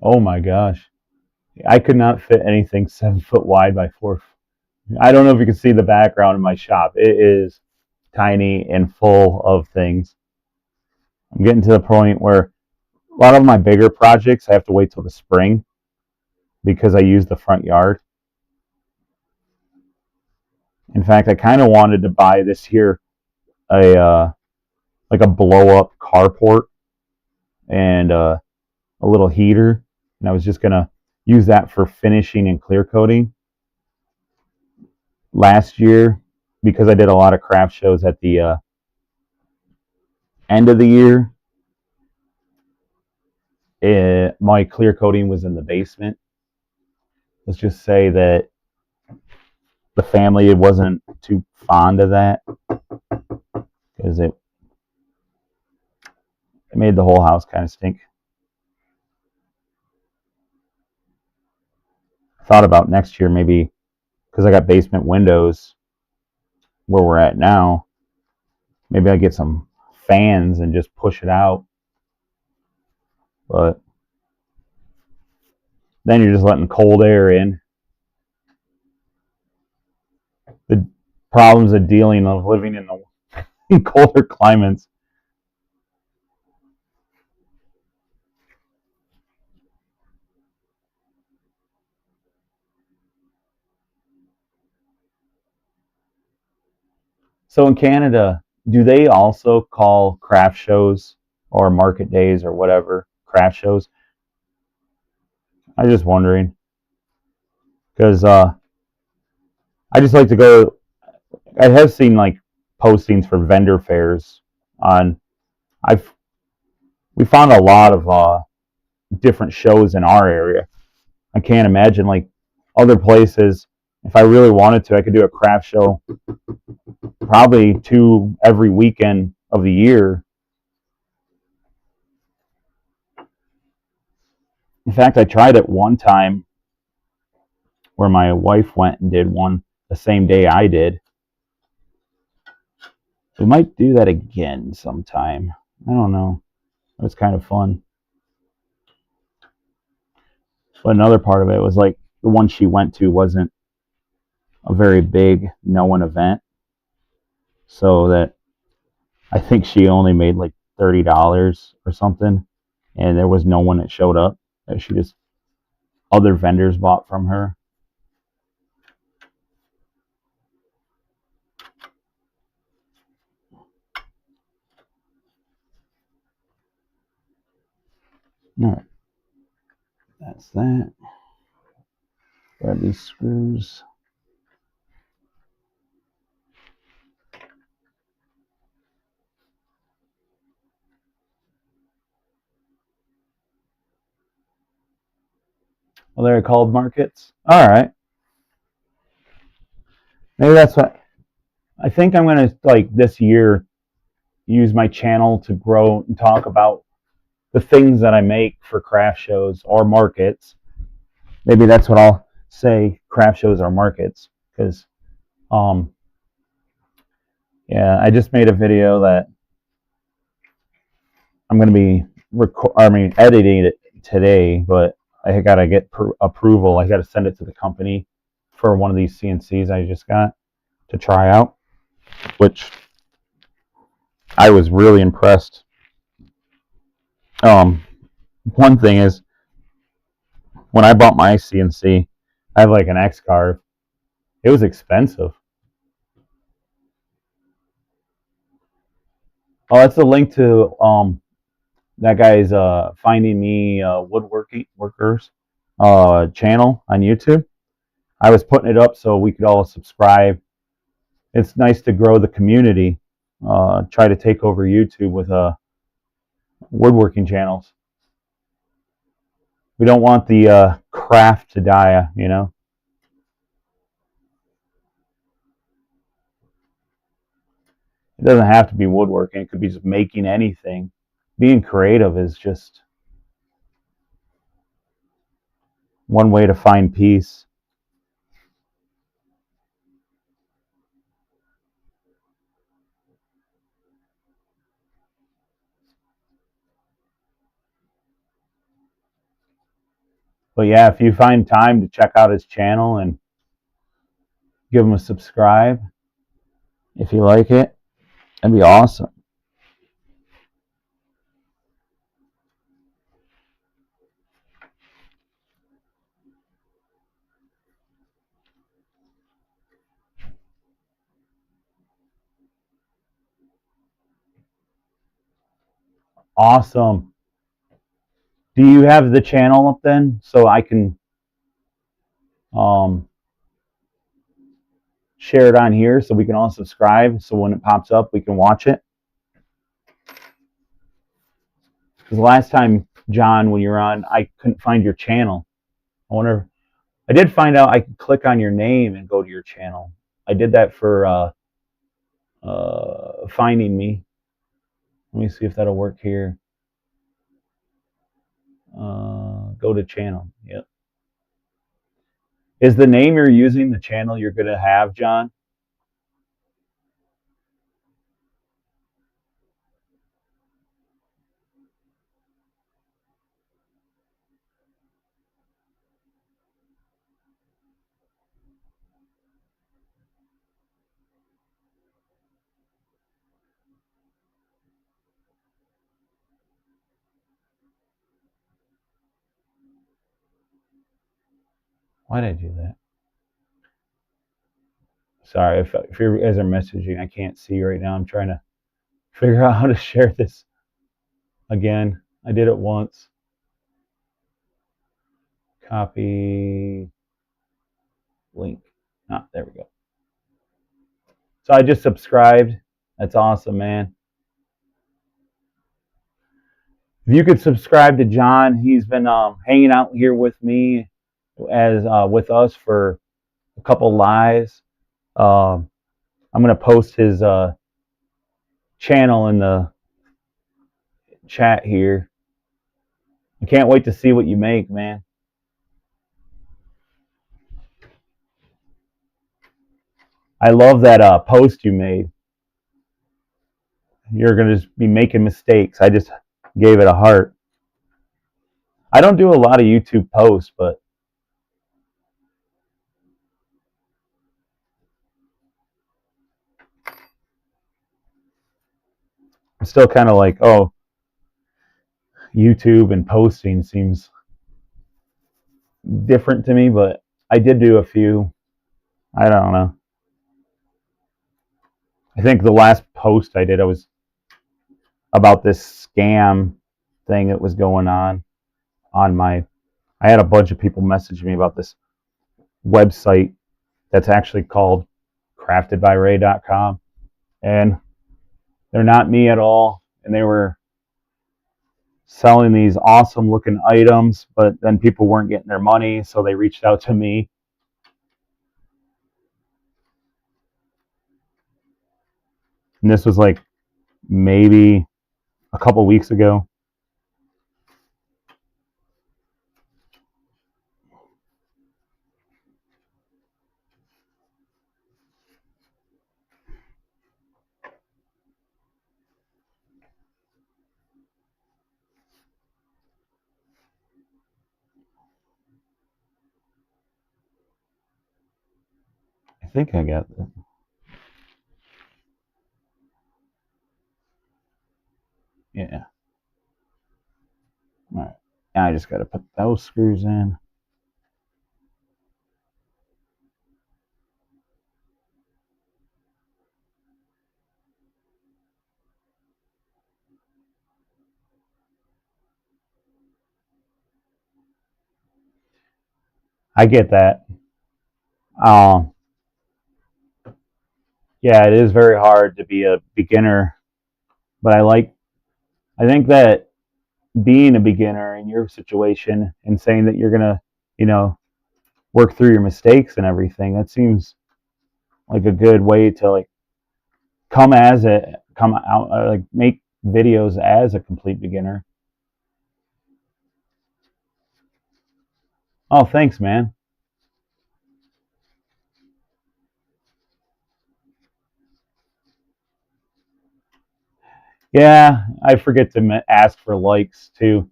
Oh my gosh. I could not fit anything 7 foot wide by 4. I don't know if you can see the background in my shop. It is tiny and full of things. I'm getting to the point where a lot of my bigger projects I have to wait till the spring because I use the front yard. In fact, I kind of wanted to buy this here a like a blow up carport and a little heater, and I was just gonna use that for finishing and clear coating. Last year, because I did a lot of craft shows at the end of the year. My clear coating was in the basement. Let's just say that the family wasn't too fond of that because it made the whole house kind of stink. I thought about next year maybe because I got basement windows where we're at now. Maybe I get some fans and just push it out. But then you're just letting cold air in. The problems of dealing of living in the colder climates. So in Canada, do they also call craft shows or market days or whatever craft shows? I'm just wondering because I just like to go. I have seen like postings for vendor fairs on. I've we found a lot of different shows in our area. I can't imagine like other places. If I really wanted to, I could do a craft show probably two every weekend of the year. In fact, I tried it one time where my wife went and did one the same day I did. We might do that again sometime. I don't know. It was kind of fun. But another part of it was like the one she went to wasn't a very big known event. So that I think she only made like $30 or something. And there was no one that showed up. She just, other vendors bought from her. All right. That's that. Grab these screws. Well, they're called markets. All right. Maybe that's what I think I'm going to like this year use my channel to grow and talk about the things that I make for craft shows or markets. Maybe that's what I'll say, craft shows or markets, because yeah, I just made a video that I'm going to be editing it today, but I got to get approval. I got to send it to the company for one of these CNCs I just got to try out, which I was really impressed. One thing is, when I bought my CNC, I have like an X carve. It was expensive. Oh, that's a link to that guy's Finding Me Woodworking Workers channel on YouTube. I was putting it up so we could all subscribe. It's nice to grow the community. Try to take over YouTube with woodworking channels. We don't want the craft to die, you know. It doesn't have to be woodworking. It could be just making anything. Being creative is just one way to find peace. But yeah, if you find time to check out his channel and give him a subscribe, if you like it, that'd be awesome. Awesome. Do you have the channel up then so I can um, share it on here so we can all subscribe. So when it pops up, we can watch it. Because last time, John, when you were on, I couldn't find your channel. I wonder. I did find out I could click on your name and go to your channel. I did that for finding me. Let me see if that'll work here. Go to channel. Yep. Is the name you're using the channel you're going to have, John? Why did I do that? Sorry, if you guys are messaging, I can't see right now. I'm trying to figure out how to share this again. I did it once. Copy link. Ah, there we go. So I just subscribed. That's awesome, man. If you could subscribe to John, he's been hanging out here with me as with us for a couple lives. I'm gonna post his channel in the chat here. I can't wait to see what you make, man. I love that post you made. You're gonna just be making mistakes. I just gave it a heart. I don't do a lot of YouTube posts, but I'm still kind of like, oh, YouTube and posting seems different to me, but I did do a few. I don't know. I think the last post I did, I was about this scam thing that was going on my. I had a bunch of people message me about this website that's actually called craftedbyray.com, and they're not me at all, and they were selling these awesome looking items, but then people weren't getting their money, so they reached out to me. And this was like maybe a couple weeks ago. I think I got that. Yeah. All right. Now I just got to put those screws in. I get that. Um, yeah, it is very hard to be a beginner, but I think that being a beginner in your situation and saying that you're gonna, you know, work through your mistakes and everything, that seems like a good way to like come out like make videos as a complete beginner. Oh, thanks, man. Yeah, I forget to ask for likes too.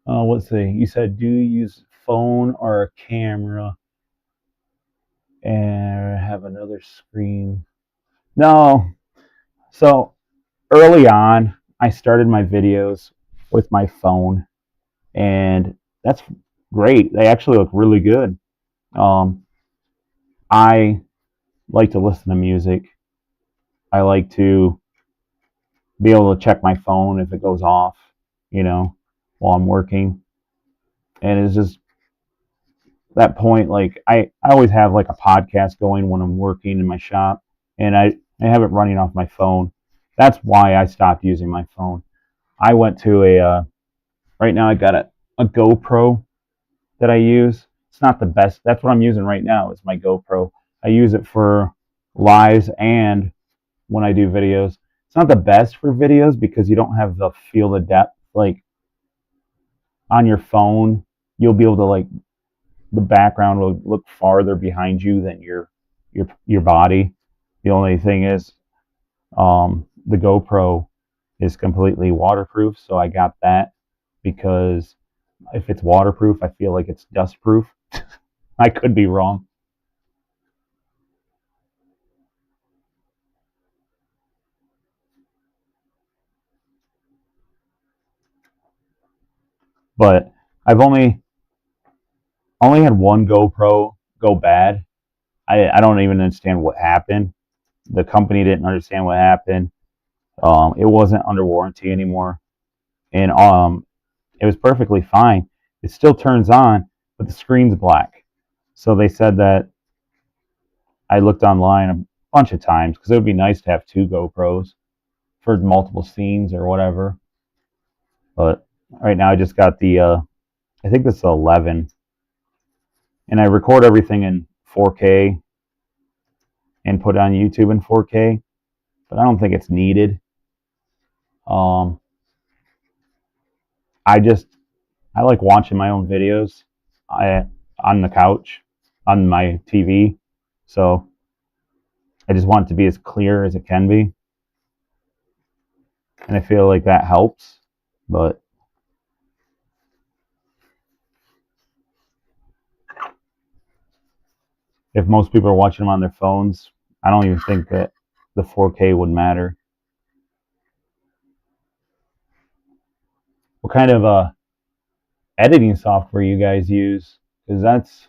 Let's see. You said, do you use phone or a camera and have another screen? No. So early on, I started my videos with my phone, and that's great. They actually look really good. Um, I like to listen to music. I like to be able to check my phone if it goes off, you know, while I'm working. And it's just that point, like I always have like a podcast going when I'm working in my shop, and I have it running off my phone. That's why I stopped using my phone. I went to right now I got a GoPro that I use. It's not the best. That's what I'm using right now is my GoPro. I use it for lives and when I do videos. It's not the best for videos because you don't have the field of depth. Like on your phone, you'll be able to like the background will look farther behind you than your body. The only thing is the GoPro is completely waterproof, so I got that because if it's waterproof, I feel like it's dustproof. I could be wrong. But I've only had one GoPro go bad. I don't even understand what happened. The company didn't understand what happened. It wasn't under warranty anymore, and it was perfectly fine. It still turns on, but the screen's black. So they said that I looked online a bunch of times because it would be nice to have two GoPros for multiple scenes or whatever. But right now I just got I think this is 11, and I record everything in 4K and put it on YouTube in 4K. But I don't think it's needed. Um, I just I like watching my own videos. I on the couch on my TV, so I just want it to be as clear as it can be, and I feel like that helps. But if most people are watching them on their phones, I don't even think that the 4K would matter. What kind of editing software you guys use? Because that's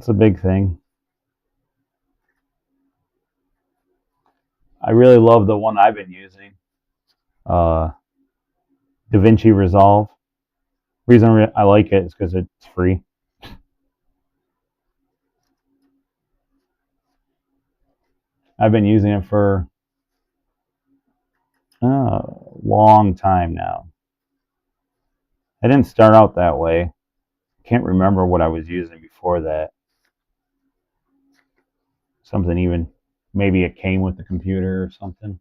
a big thing. I really love the one I've been using, uh, DaVinci Resolve. Reason I like it is because it's free. I've been using it for a long time now. I didn't start out that way. Can't remember what I was using before that. Something even, maybe it came with the computer or something.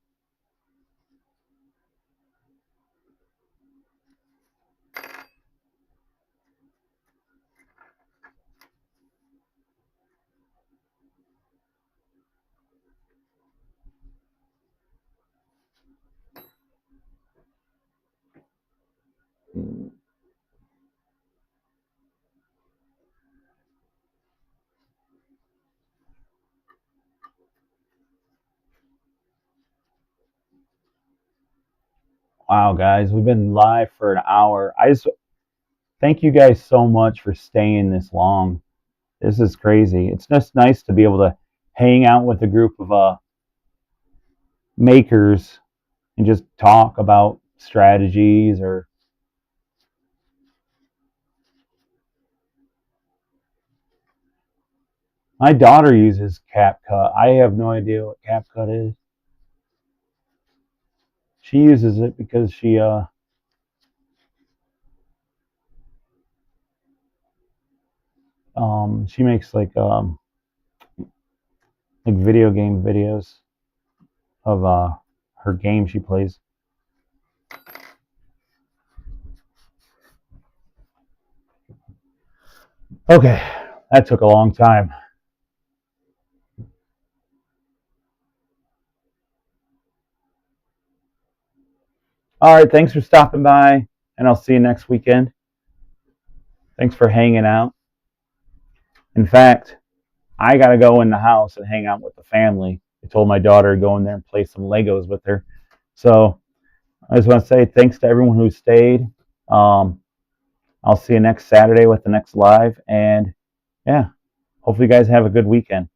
Wow, guys, we've been live for an hour. I just thank you guys so much for staying this long. This is crazy. It's just nice to be able to hang out with a group of makers and just talk about strategies or my daughter uses CapCut. I have no idea what CapCut is. She uses it because she makes like video game videos of her game she plays. Okay, that took a long time. All right, thanks for stopping by, and I'll see you next weekend. Thanks for hanging out. In fact, I gotta go in the house and hang out with the family. I told my daughter to go in there and play some Legos with her. So I just want to say thanks to everyone who stayed. Um, I'll see you next Saturday with the next live, and yeah, hopefully you guys have a good weekend.